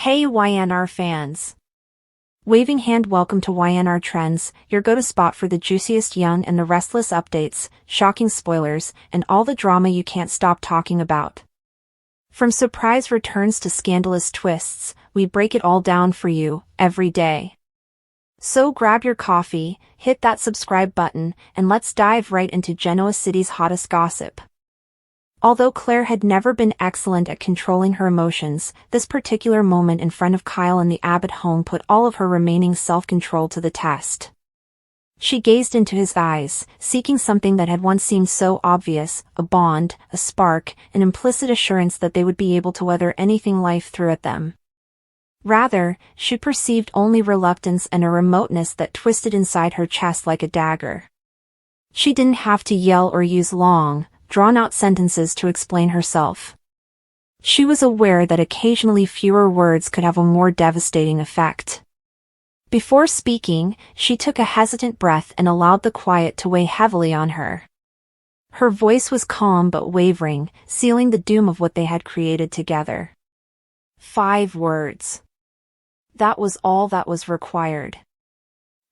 Hey YNR fans! Waving hand, welcome to YNR Trends, your go-to spot for the juiciest Young and the Restless updates, shocking spoilers, and all the drama you can't stop talking about. From surprise returns to scandalous twists, we break it all down for you, every day. So grab your coffee, hit that subscribe button, and let's dive right into Genoa City's hottest gossip. Although Claire had never been excellent at controlling her emotions, this particular moment in front of Kyle in the Abbott home put all of her remaining self-control to the test. She gazed into his eyes, seeking something that had once seemed so obvious, a bond, a spark, an implicit assurance that they would be able to weather anything life threw at them. Rather, she perceived only reluctance and a remoteness that twisted inside her chest like a dagger. She didn't have to yell or use long, drawn-out sentences to explain herself. She was aware that occasionally fewer words could have a more devastating effect. Before speaking, she took a hesitant breath and allowed the quiet to weigh heavily on her. Her voice was calm but wavering, sealing the doom of what they had created together. 5 words. That was all that was required.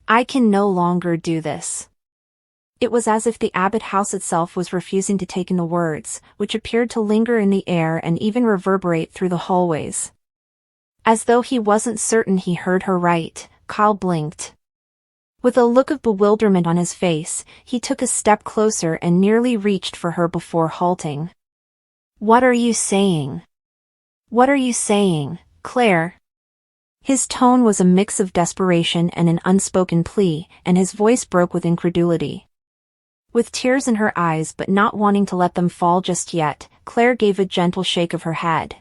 I can no longer do this. It was as if the Abbott house itself was refusing to take in the words, which appeared to linger in the air and even reverberate through the hallways. As though he wasn't certain he heard her right, Kyle blinked. With a look of bewilderment on his face, he took a step closer and nearly reached for her before halting. "What are you saying? What are you saying, Claire?" His tone was a mix of desperation and an unspoken plea, and his voice broke with incredulity. With tears in her eyes but not wanting to let them fall just yet, Claire gave a gentle shake of her head.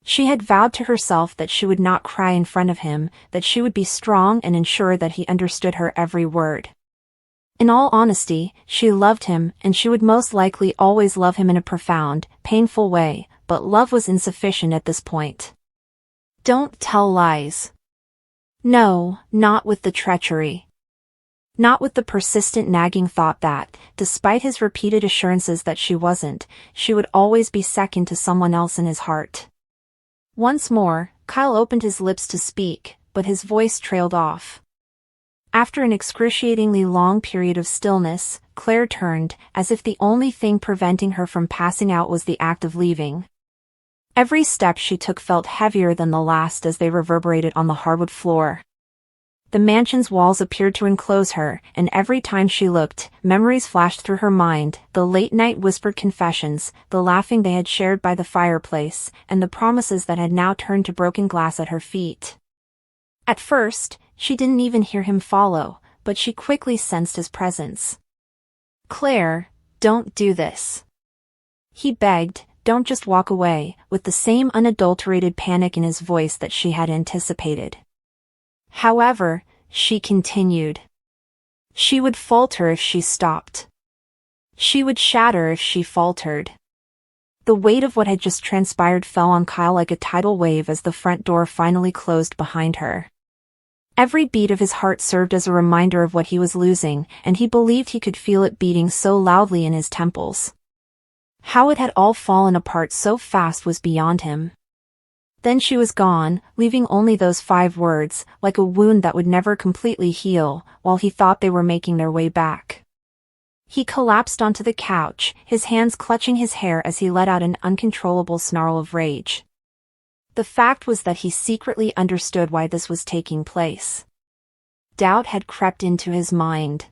She had vowed to herself that she would not cry in front of him, that she would be strong and ensure that he understood her every word. In all honesty, she loved him, and she would most likely always love him in a profound, painful way, but love was insufficient at this point. Don't tell lies. No, not with the treachery. Not with the persistent nagging thought that, despite his repeated assurances that she wasn't, she would always be second to someone else in his heart. Once more, Kyle opened his lips to speak, but his voice trailed off. After an excruciatingly long period of stillness, Claire turned, as if the only thing preventing her from passing out was the act of leaving. Every step she took felt heavier than the last as they reverberated on the hardwood floor. The mansion's walls appeared to enclose her, and every time she looked, memories flashed through her mind, the late-night whispered confessions, the laughing they had shared by the fireplace, and the promises that had now turned to broken glass at her feet. At first, she didn't even hear him follow, but she quickly sensed his presence. "Claire, don't do this," he begged. "Don't just walk away," with the same unadulterated panic in his voice that she had anticipated. However, she continued. She would falter if she stopped. She would shatter if she faltered. The weight of what had just transpired fell on Kyle like a tidal wave as the front door finally closed behind her. Every beat of his heart served as a reminder of what he was losing, and he believed he could feel it beating so loudly in his temples. How it had all fallen apart so fast was beyond him. Then she was gone, leaving only those 5 words, like a wound that would never completely heal, while he thought they were making their way back. He collapsed onto the couch, his hands clutching his hair as he let out an uncontrollable snarl of rage. The fact was that he secretly understood why this was taking place. Doubt had crept into his mind.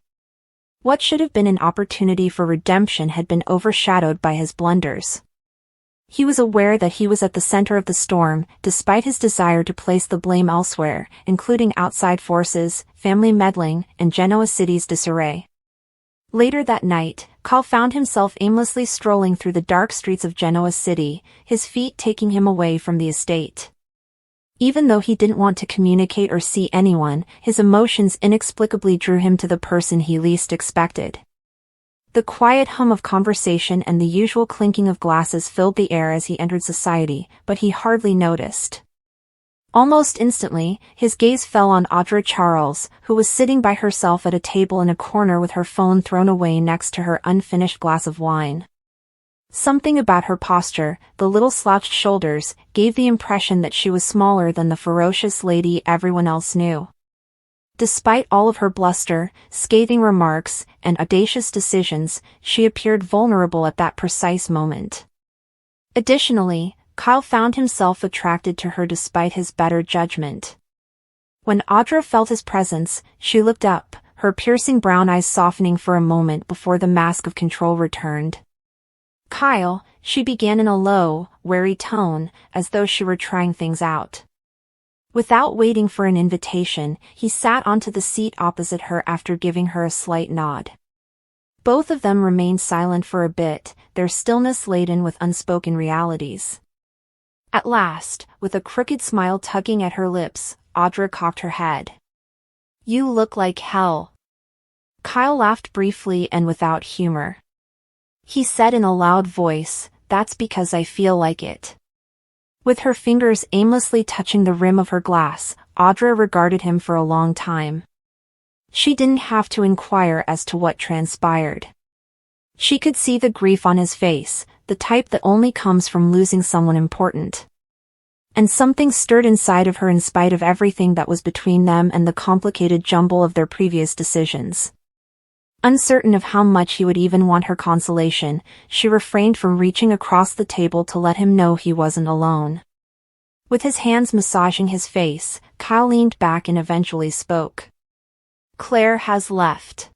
What should have been an opportunity for redemption had been overshadowed by his blunders. He was aware that he was at the center of the storm, despite his desire to place the blame elsewhere, including outside forces, family meddling, and Genoa City's disarray. Later that night, Kyle found himself aimlessly strolling through the dark streets of Genoa City, his feet taking him away from the estate. Even though he didn't want to communicate or see anyone, his emotions inexplicably drew him to the person he least expected. The quiet hum of conversation and the usual clinking of glasses filled the air as he entered society, but he hardly noticed. Almost instantly, his gaze fell on Audra Charles, who was sitting by herself at a table in a corner with her phone thrown away next to her unfinished glass of wine. Something about her posture, the little slouched shoulders, gave the impression that she was smaller than the ferocious lady everyone else knew. Despite all of her bluster, scathing remarks, and audacious decisions, she appeared vulnerable at that precise moment. Additionally, Kyle found himself attracted to her despite his better judgment. When Audra felt his presence, she looked up, her piercing brown eyes softening for a moment before the mask of control returned. "Kyle," she began in a low, wary tone, as though she were trying things out. Without waiting for an invitation, he sat onto the seat opposite her after giving her a slight nod. Both of them remained silent for a bit, their stillness laden with unspoken realities. At last, with a crooked smile tugging at her lips, Audra cocked her head. "You look like hell." Kyle laughed briefly and without humor. He said in a loud voice, "That's because I feel like it." With her fingers aimlessly touching the rim of her glass, Audra regarded him for a long time. She didn't have to inquire as to what transpired. She could see the grief on his face, the type that only comes from losing someone important. And something stirred inside of her in spite of everything that was between them and the complicated jumble of their previous decisions. Uncertain of how much he would even want her consolation, she refrained from reaching across the table to let him know he wasn't alone. With his hands massaging his face, Kyle leaned back and eventually spoke. "Claire has left.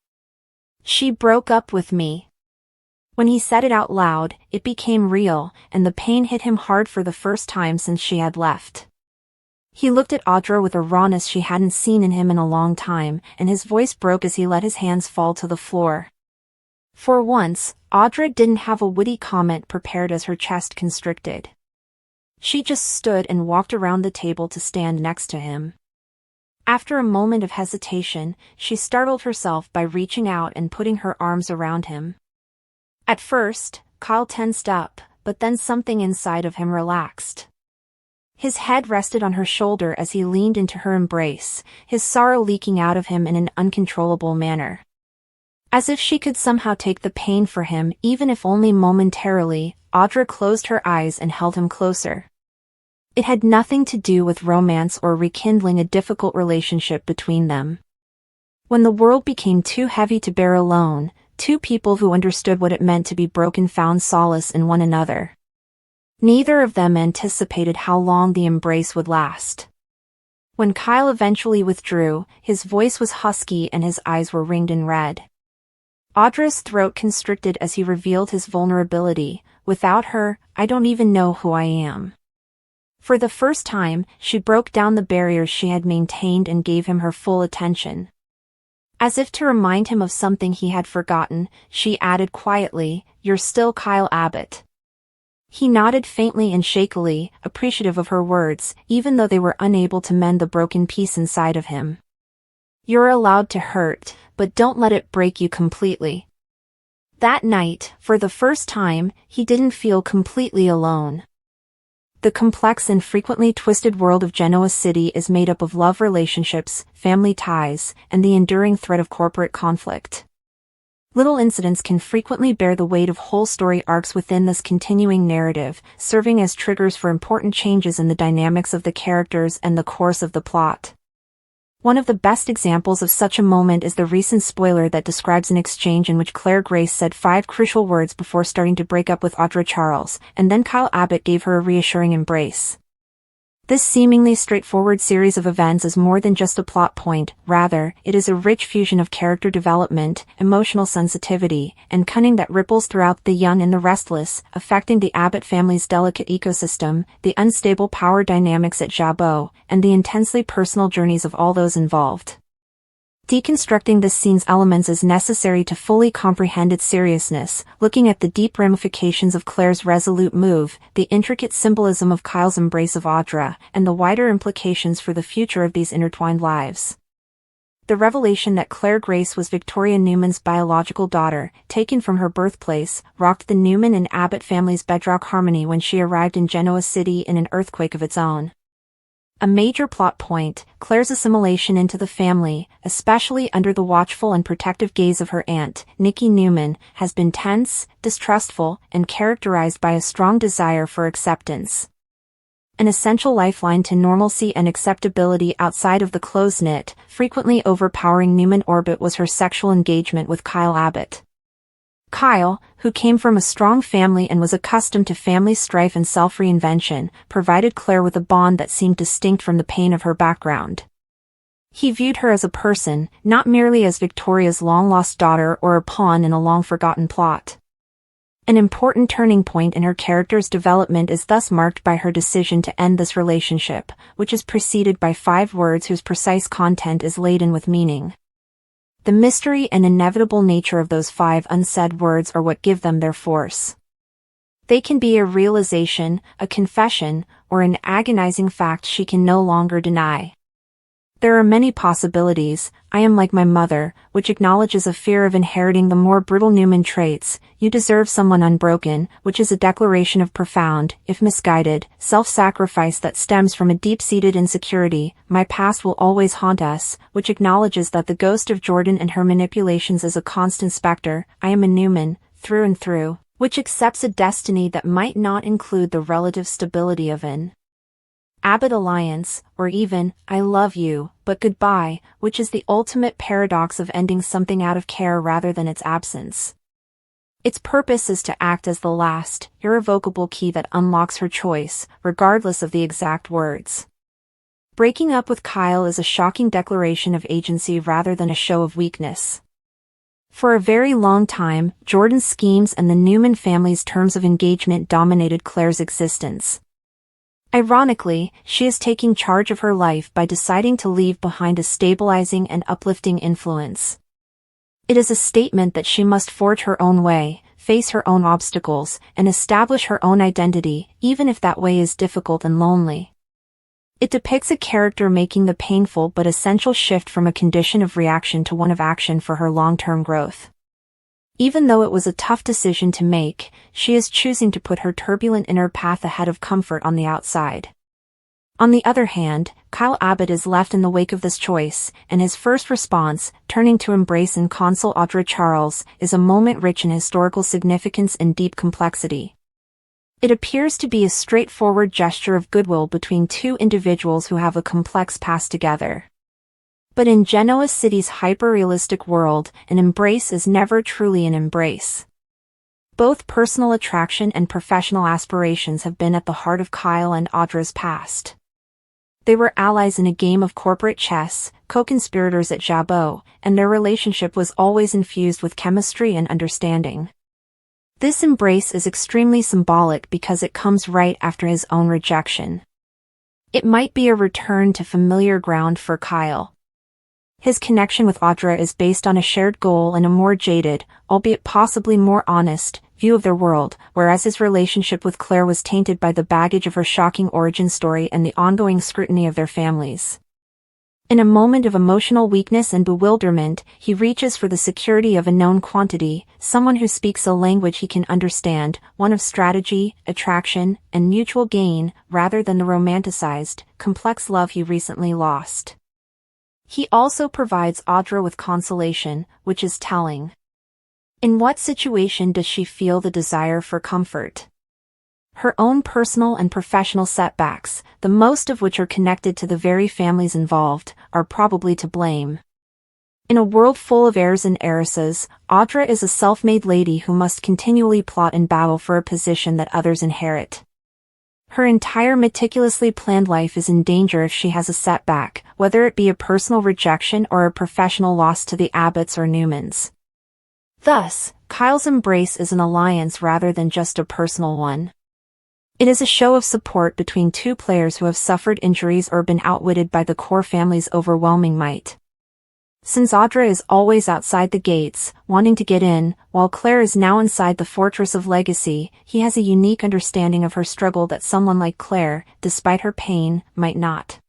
She broke up with me." When he said it out loud, it became real, and the pain hit him hard for the first time since she had left. He looked at Audra with a rawness she hadn't seen in him in a long time, and his voice broke as he let his hands fall to the floor. For once, Audra didn't have a witty comment prepared as her chest constricted. She just stood and walked around the table to stand next to him. After a moment of hesitation, she startled herself by reaching out and putting her arms around him. At first, Kyle tensed up, but then something inside of him relaxed. His head rested on her shoulder as he leaned into her embrace, his sorrow leaking out of him in an uncontrollable manner. As if she could somehow take the pain for him, even if only momentarily, Audra closed her eyes and held him closer. It had nothing to do with romance or rekindling a difficult relationship between them. When the world became too heavy to bear alone, two people who understood what it meant to be broken found solace in one another. Neither of them anticipated how long the embrace would last. When Kyle eventually withdrew, his voice was husky and his eyes were ringed in red. Audra's throat constricted as he revealed his vulnerability. "Without her, I don't even know who I am." For the first time, she broke down the barriers she had maintained and gave him her full attention. As if to remind him of something he had forgotten, she added quietly, "You're still Kyle Abbott." He nodded faintly and shakily, appreciative of her words, even though they were unable to mend the broken piece inside of him. "You're allowed to hurt, but don't let it break you completely." That night, for the first time, he didn't feel completely alone. The complex and frequently twisted world of Genoa City is made up of love relationships, family ties, and the enduring threat of corporate conflict. Little incidents can frequently bear the weight of whole story arcs within this continuing narrative, serving as triggers for important changes in the dynamics of the characters and the course of the plot. One of the best examples of such a moment is the recent spoiler that describes an exchange in which Claire Grace said 5 crucial words before starting to break up with Audra Charles, and then Kyle Abbott gave her a reassuring embrace. This seemingly straightforward series of events is more than just a plot point, rather, it is a rich fusion of character development, emotional sensitivity, and cunning that ripples throughout The Young and the Restless, affecting the Abbott family's delicate ecosystem, the unstable power dynamics at Jabot, and the intensely personal journeys of all those involved. Deconstructing this scene's elements is necessary to fully comprehend its seriousness, looking at the deep ramifications of Claire's resolute move, the intricate symbolism of Kyle's embrace of Audra, and the wider implications for the future of these intertwined lives. The revelation that Claire Grace was Victoria Newman's biological daughter, taken from her birthplace, rocked the Newman and Abbott family's bedrock harmony when she arrived in Genoa City in an earthquake of its own. A major plot point, Claire's assimilation into the family, especially under the watchful and protective gaze of her aunt, Nikki Newman, has been tense, distrustful, and characterized by a strong desire for acceptance. An essential lifeline to normalcy and acceptability outside of the close-knit, frequently overpowering Newman orbit was her sexual engagement with Kyle Abbott. Kyle, who came from a strong family and was accustomed to family strife and self-reinvention, provided Claire with a bond that seemed distinct from the pain of her background. He viewed her as a person, not merely as Victoria's long-lost daughter or a pawn in a long-forgotten plot. An important turning point in her character's development is thus marked by her decision to end this relationship, which is preceded by 5 words whose precise content is laden with meaning. The mystery and inevitable nature of those 5 unsaid words are what give them their force. They can be a realization, a confession, or an agonizing fact she can no longer deny. There are many possibilities. I am like my mother, which acknowledges a fear of inheriting the more brutal Newman traits. You deserve someone unbroken, which is a declaration of profound, if misguided, self-sacrifice that stems from a deep-seated insecurity. My past will always haunt us, which acknowledges that the ghost of Jordan and her manipulations is a constant specter. I am a Newman, through and through, which accepts a destiny that might not include the relative stability of an Abbott alliance, or even, I love you, but goodbye, which is the ultimate paradox of ending something out of care rather than its absence. Its purpose is to act as the last, irrevocable key that unlocks her choice, regardless of the exact words. Breaking up with Kyle is a shocking declaration of agency rather than a show of weakness. For a very long time, Jordan's schemes and the Newman family's terms of engagement dominated Claire's existence. Ironically, she is taking charge of her life by deciding to leave behind a stabilizing and uplifting influence. It is a statement that she must forge her own way, face her own obstacles, and establish her own identity, even if that way is difficult and lonely. It depicts a character making the painful but essential shift from a condition of reaction to one of action for her long-term growth. Even though it was a tough decision to make, she is choosing to put her turbulent inner path ahead of comfort on the outside. On the other hand, Kyle Abbott is left in the wake of this choice, and his first response, turning to embrace and console Audra Charles, is a moment rich in historical significance and deep complexity. It appears to be a straightforward gesture of goodwill between 2 individuals who have a complex past together. But in Genoa City's hyper-realistic world, an embrace is never truly an embrace. Both personal attraction and professional aspirations have been at the heart of Kyle and Audra's past. They were allies in a game of corporate chess, co-conspirators at Jabot, and their relationship was always infused with chemistry and understanding. This embrace is extremely symbolic because it comes right after his own rejection. It might be a return to familiar ground for Kyle. His connection with Audra is based on a shared goal and a more jaded, albeit possibly more honest, view of their world, whereas his relationship with Claire was tainted by the baggage of her shocking origin story and the ongoing scrutiny of their families. In a moment of emotional weakness and bewilderment, he reaches for the security of a known quantity, someone who speaks a language he can understand, one of strategy, attraction, and mutual gain, rather than the romanticized, complex love he recently lost. He also provides Audra with consolation, which is telling. In what situation does she feel the desire for comfort? Her own personal and professional setbacks, the most of which are connected to the very families involved, are probably to blame. In a world full of heirs and heiresses, Audra is a self-made lady who must continually plot and battle for a position that others inherit. Her entire meticulously planned life is in danger if she has a setback, whether it be a personal rejection or a professional loss to the Abbotts or Newmans. Thus, Kyle's embrace is an alliance rather than just a personal one. It is a show of support between 2 players who have suffered injuries or been outwitted by the core family's overwhelming might. Since Audra is always outside the gates, wanting to get in, while Claire is now inside the fortress of legacy, he has a unique understanding of her struggle that someone like Claire, despite her pain, might not.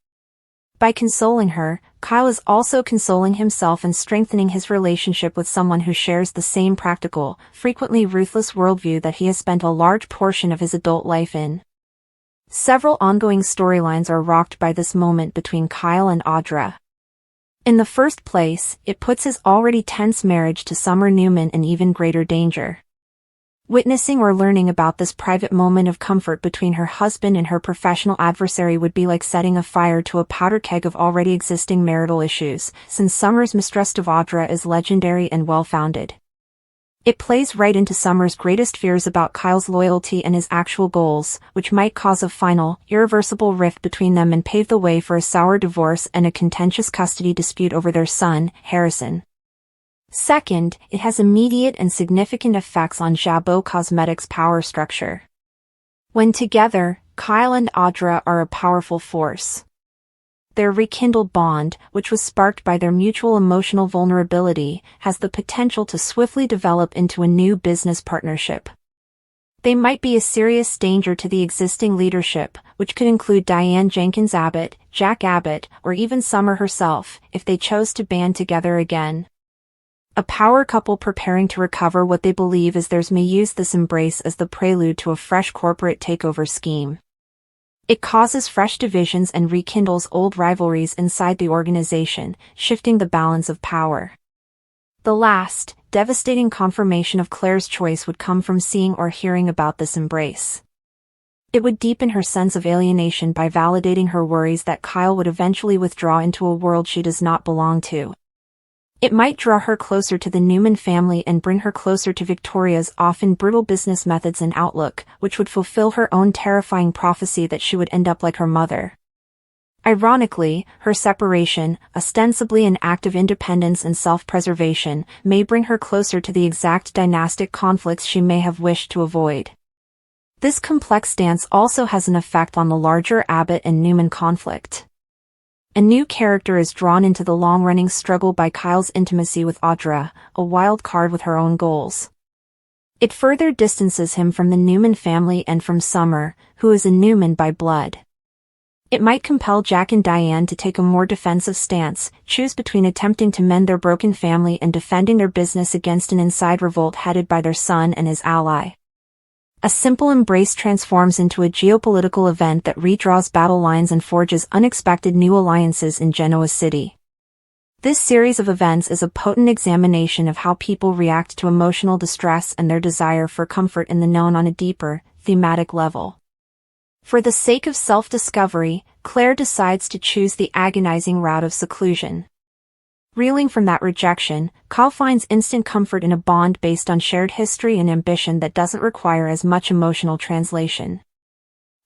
By consoling her, Kyle is also consoling himself and strengthening his relationship with someone who shares the same practical, frequently ruthless worldview that he has spent a large portion of his adult life in. Several ongoing storylines are rocked by this moment between Kyle and Audra. In the first place, it puts his already tense marriage to Summer Newman in even greater danger. Witnessing or learning about this private moment of comfort between her husband and her professional adversary would be like setting a fire to a powder keg of already existing marital issues, since Summer's mistrust of Audra is legendary and well-founded. It plays right into Summer's greatest fears about Kyle's loyalty and his actual goals, which might cause a final, irreversible rift between them and pave the way for a sour divorce and a contentious custody dispute over their son, Harrison. Second, it has immediate and significant effects on Jabot Cosmetics' power structure. When together, Kyle and Audra are a powerful force. Their rekindled bond, which was sparked by their mutual emotional vulnerability, has the potential to swiftly develop into a new business partnership. They might be a serious danger to the existing leadership, which could include Diane Jenkins Abbott, Jack Abbott, or even Summer herself, if they chose to band together again. A power couple preparing to recover what they believe is theirs may use this embrace as the prelude to a fresh corporate takeover scheme. It causes fresh divisions and rekindles old rivalries inside the organization, shifting the balance of power. The last, devastating confirmation of Claire's choice would come from seeing or hearing about this embrace. It would deepen her sense of alienation by validating her worries that Kyle would eventually withdraw into a world she does not belong to. It might draw her closer to the Newman family and bring her closer to Victoria's often brutal business methods and outlook, which would fulfill her own terrifying prophecy that she would end up like her mother. Ironically, her separation, ostensibly an act of independence and self-preservation, may bring her closer to the exact dynastic conflicts she may have wished to avoid. This complex dance also has an effect on the larger Abbott and Newman conflict. A new character is drawn into the long-running struggle by Kyle's intimacy with Audra, a wild card with her own goals. It further distances him from the Newman family and from Summer, who is a Newman by blood. It might compel Jack and Diane to take a more defensive stance, choose between attempting to mend their broken family and defending their business against an inside revolt headed by their son and his ally. A simple embrace transforms into a geopolitical event that redraws battle lines and forges unexpected new alliances in Genoa City. This series of events is a potent examination of how people react to emotional distress and their desire for comfort in the known on a deeper, thematic level. For the sake of self-discovery, Claire decides to choose the agonizing route of seclusion. Reeling from that rejection, Kyle finds instant comfort in a bond based on shared history and ambition that doesn't require as much emotional translation.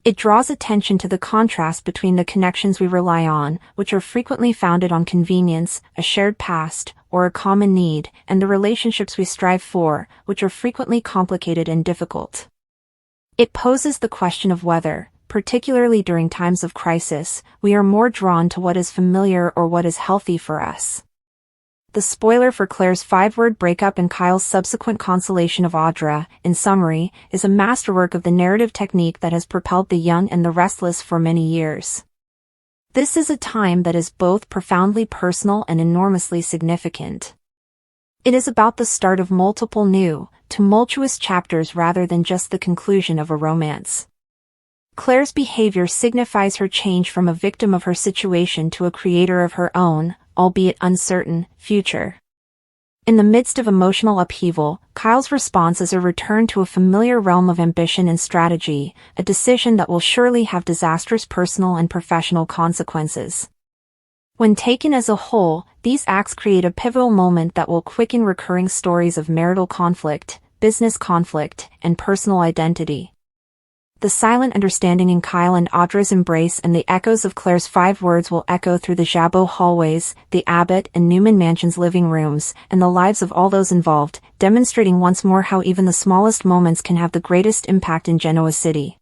It draws attention to the contrast between the connections we rely on, which are frequently founded on convenience, a shared past, or a common need, and the relationships we strive for, which are frequently complicated and difficult. It poses the question of whether, particularly during times of crisis, we are more drawn to what is familiar or what is healthy for us. The spoiler for Claire's 5-word breakup and Kyle's subsequent consolation of Audra, in summary, is a masterwork of the narrative technique that has propelled The Young and the Restless for many years. This is a time that is both profoundly personal and enormously significant. It is about the start of multiple new, tumultuous chapters rather than just the conclusion of a romance. Claire's behavior signifies her change from a victim of her situation to a creator of her own, albeit uncertain, future. In the midst of emotional upheaval, Kyle's response is a return to a familiar realm of ambition and strategy, a decision that will surely have disastrous personal and professional consequences. When taken as a whole, these acts create a pivotal moment that will quicken recurring stories of marital conflict, business conflict, and personal identity. The silent understanding in Kyle and Audra's embrace and the echoes of Claire's 5 words will echo through the Jabot hallways, the Abbott and Newman mansion's living rooms, and the lives of all those involved, demonstrating once more how even the smallest moments can have the greatest impact in Genoa City.